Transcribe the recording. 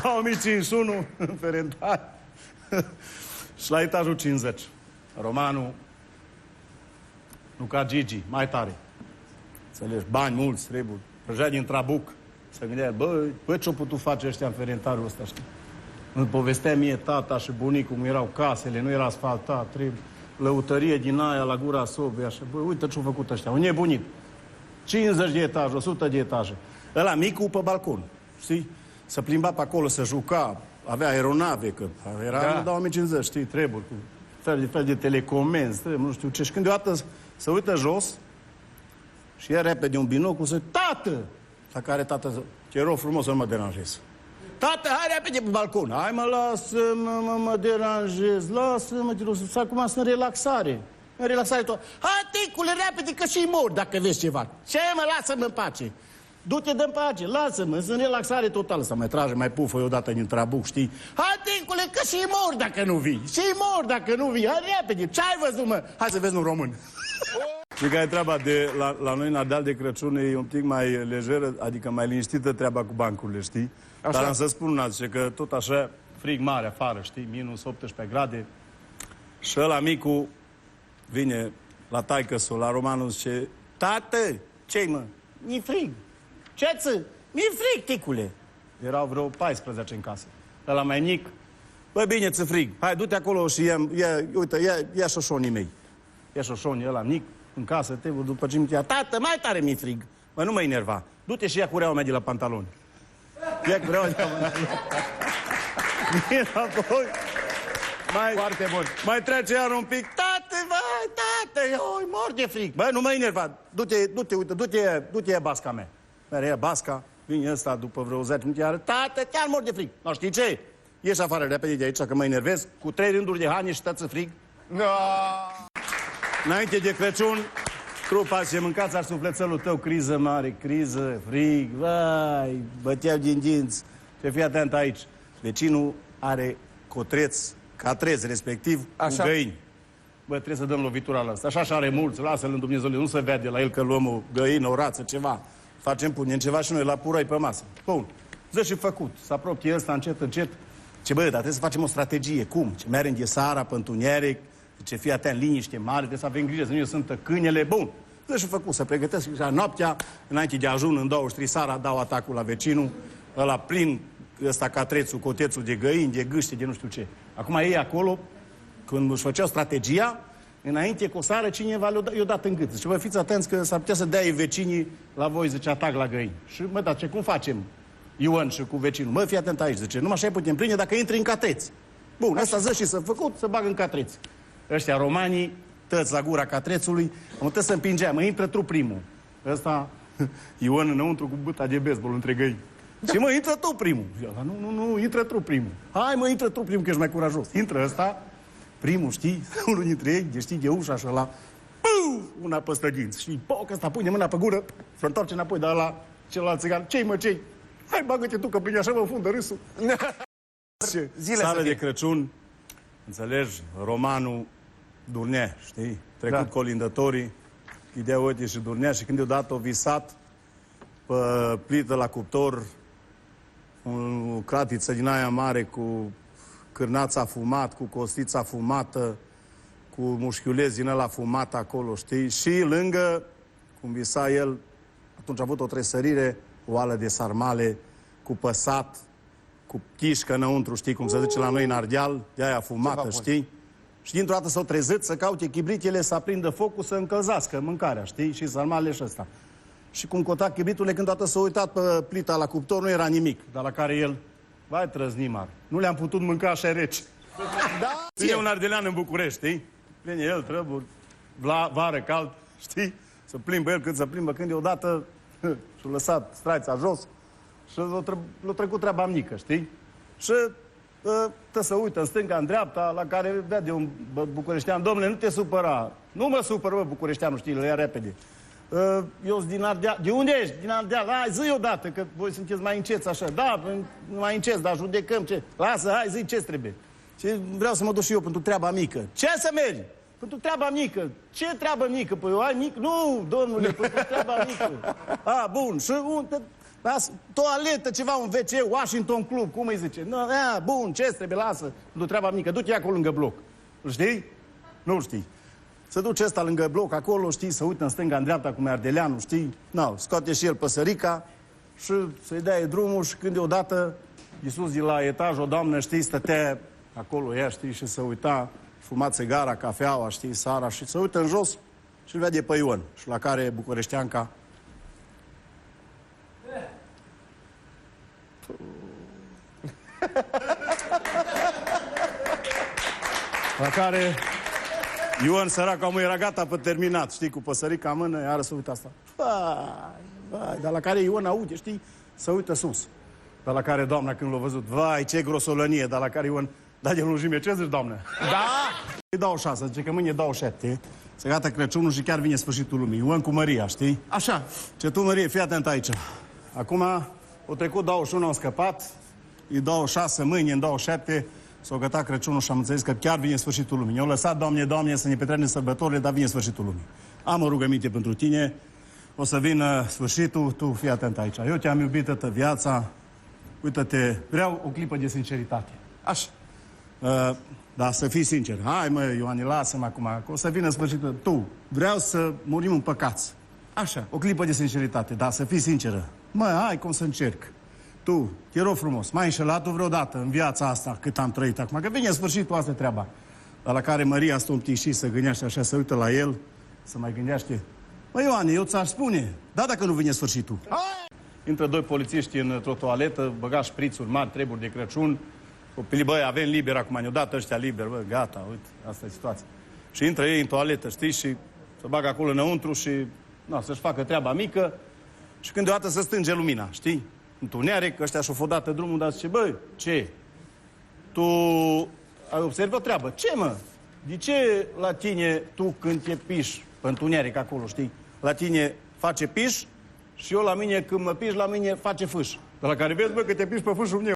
2051 în Ferentari. Și la etajul 50. Romanul, nu ca Gigi, mai tare. Înțelegi? Bani mulți, trebuie. Prăjea din trabuc. Se gândea, bă, ce-o putut face ăștia în Ferentariul ăsta, știi? Îmi povestea mie tata și bunicul cum erau casele, nu era asfaltat, trebuie lăutărie din aia la gura sobei, așa. Bă, uite ce-au făcut ăștia, un nebunit. 50 de etaje, 100 de etaje. Ăla micul pe balcon, știi? Se plimba pe acolo, se juca, avea aeronave, că era în 2050, știi, treburi, cu fel de telecomenzi, nu știu ce. Și când deodată se uită jos și ia repede un binocul, se tată! La care tată zice, te rog frumos să nu mă deranjez. Tată, hai repede pe balcon. Hai mă, lasă-mă, mă deranjez, lasă-mă, te rog, acum sunt în relaxare. În relaxare tot. Hai, ticule, repede, că și mor dacă vezi ceva. Ce mă, lasă-mă în pace. Du-te dă-mi pace, lasă-mă, sunt în relaxare totală. Să mai trage, mai pufă eu odată din trabuc, știi? Hai, ticule, că și mor dacă nu vii. Și mor dacă nu vii. Hai repede, ce-ai văzut, mă? Hai să vezi un român. Și care treaba de la noi în Ardeal de Crăciun e un pic mai lejeră, adică mai liniștită treaba cu bancurile, știi? Așa. Dar am să spun una, zice că tot așa, frig mare afară, știi? Minus 18 grade. Și ăla micu vine la taică-sul, la Romanul, zice, tată, ce-i, mă? Mi-i frig. Ce-ți? Mi-i frig, ticule. Erau vreo 14 în casă. Ăla mai mic, bă, bine, ți frig. Hai, du-te acolo și ia șoșonii mei. Ia șoșonii ăla mic, în casă, te după ce mi-a tată, mai tare mi-i frig. Mă, nu mă enerva. Du-te și ia cureaua mea de la pantaloni. Ia cureaua de la pantaloni. Apoi, foarte bun. Mai trece iar un pic. Tată, vai, tată, oi, mor de frig. Bă, nu mă enerva. Du-te, uite, du-te ia basca mea. Mere ia basca, vine ăsta după vreo 10 minute, iară, tată, chiar mor de frig. Nu știi ce? Ieși afară repede de aici, că mă enervez, cu 3 rânduri de haine și tăță frig. No! Înainte de Crăciun, trupa și mâncați ar sufletelul tău, criză mare, criză, frig, vai, băteau din dinți. Și fii atent aici. Vecinul are catreț, respectiv, așa, cu găini. Bă, trebuie să dăm lovitura la ăsta. Așa are mulți, lasă-l în Dumnezeu, nu se vede la el că luăm o găină, o rață, ceva. Punem ceva și noi la puroi pe masă. Bun. Ză și făcut. Se apropie ăsta încet, încet. Ce bă, dar trebuie să facem o strategie. Cum? Ce merg în seara, pe întuneric. Ce fii atent, liniște mare, trebuie să avem grijă, să nu sunt câinele. Bun. Ză și făcut, să pregătesc noaptea, înainte de ajun, în 23 seara, dau atacul la vecinul, ăla plin, ăsta catrețul, cotețul de găini, de gâște, de nu știu ce. Acum ei acolo, când își făceau strategia, înainte cu o sară, cineva i-a dat în gât. Zice, bă, fiți atenți că s-ar putea să dea vecinii la voi, zice, atac la găini. Și, mă, dar ce, cum facem, Ioan și cu vecinul? Mă, fii atent aici, zice, numai așa putem prinde dacă intri în catreț. Bun, asta ză și să făcut, să bag în catreț. Ăștia romanii, tăți la gura catrețului, am putea să împingea, mă, intră tu primul. Ăsta, Ioan înăuntru cu bâta de baseball între găini. Și mă, intră tu primul. Nu, intră tu primul. Hai, mă, intră tu primul, că ești mai curajos. Intră ăsta, primul, știi, unul dintre ei, știi, de ușa și ăla, una păstă dinți. Și poc, ăsta pune mâna pe gură, se întoarce înapoi, dar la celălalt țigan, ce-i, mă, ce-i? Hai, bagă-te tu, că prin așa mă fundă râsul. Seara de Crăciun, înțelegi, Romanul durnea, știi? Trecut colindătorii, chidea ochii și durnea și când deodată o visat pe plită la cuptor o cratiță din aia mare cu cârnața fumat, cu costița fumată, cu mușchiulez din ăla fumat acolo, știi? Și lângă, cum visa el, atunci a avut o tresărire, o ală de sarmale, cu păsat, cu chișcă înăuntru, știi, cum se zice la noi în Ardeal, de aia fumată, știi? Și dintr-o dată s-au trezit să caute chibritele, să aprindă focul, să încălzească mâncarea, știi? Și sarmalele și ăsta. Și cum cota chibriturile, când toată s-a uitat pe plita la cuptor, nu era nimic. Dar la care el, vai trăznimar, nu le-am putut mânca așa reci. Da? Vine un ardelean în București, știi? Vine el, treburi, vară, cald, știi? Să plimbă el cât să plimbă, când deodată și-a lăsat straița jos și l-a trecut treaba mică, știi? Și să uită în stânga, în dreapta, la care vede un bucureștean, domnule, nu te supăra. Nu mă supăr, bă, bucureșteanul, știi, le ia repede. Eu sunt din Ardeal. De unde ești? Din Ardeal. Hai, zi odată, că voi sunteți mai înceți așa. Da, mai înceți, dar judecăm ce. Lasă, hai, zi ce trebuie. Și vreau să mă duc și eu pentru treaba mică. Ce să mergi? Pentru treaba mică. Ce treabă mică? Păi, ai mic? Nu, domnule, pentru treaba mică. A, bun. Și Toaletă, ceva, un WC, Washington Club, cum îi zice? No, bun, ce trebuie, lasă, nu treaba mică, du-te acolo lângă bloc. Știi? Nu știi. Se duce ăsta lângă bloc, acolo, știi, să uită în stânga, în dreapta, cum e Ardeleanu, știi? Scoate și el păsărica și să-i dea drumul și când deodată Iisus de la etaj, o doamnă, știi, stătea acolo ea, știi, și se uita, fuma țigara, cafeaua, știi, Sara, și se uită în jos și îl vede pe Ion. Și la care bucureșteanca... La care Ion, săraca, mă, era gata pe terminat, știi, cu păsărica în mână, iară să uită asta. Vai, dar la care Ion aude, știi, să uită sus. Dar la care doamna, când l-a văzut, vai, ce grosolănie, dar la care Ion, da de lungime, ce zici, doamnă? Da! Îi dau 6, zice că mâine dau 7, să gata Crăciunul și chiar vine sfârșitul lumii. Ion cu Maria, știi? Așa. Ce tu, Marie, fii atent aici. Acum, o trecut 21, am scăpat, îi dau 6 mâine, îmi dau 7, s-o găta Crăciunul și am înțeles că chiar vine sfârșitul lumii. Ne-au lăsat, Doamne, să ne petrecem sărbătorile, dar vine sfârșitul lumii. Am o rugăminte pentru tine, o să vină sfârșitul, tu fii atent aici. Eu te-am iubit toată viața, uită-te, vreau o clipă de sinceritate. Așa. Da, să fii sincer. Hai, mă, Ioane, lasă-mă acum, că o să vină sfârșitul. Tu, vreau să murim în păcați. Așa, o clipă de sinceritate, da, să fii sinceră. Mă, hai, cum să încerc. Tu, te rog frumos, m-ai înșelat tu vreodată în viața asta cât am trăit acum, că vine sfârșitul, asta treaba. Dar la care Maria stă un pic și se gândește așa, se uită la el, să mai gândește. Mă, Ioane, eu ți-aș spune, da, dacă nu vine sfârșitul. Intră 2 polițiști într-o toaletă, băga șprițuri mari, treburi de Crăciun. Copilii, băi, avem liber acum, ne-au dat ăștia liber, bă, gata, uite, asta e situația. Și intră ei în toaletă, știi, și se bagă acolo înăuntru și, să-și facă treaba mică și când deodată se stânge lumina, știi? Întuneric, ăștia și-au fodată drumul, dar zice, băi, ce? Tu ai observat o treabă. Ce, mă? De ce la tine, tu când te piși pe întuneric acolo, știi? La tine face piș și eu la mine, când mă piși, la mine face fâș. De la care vezi, bă, că te piși pe fâșul meu.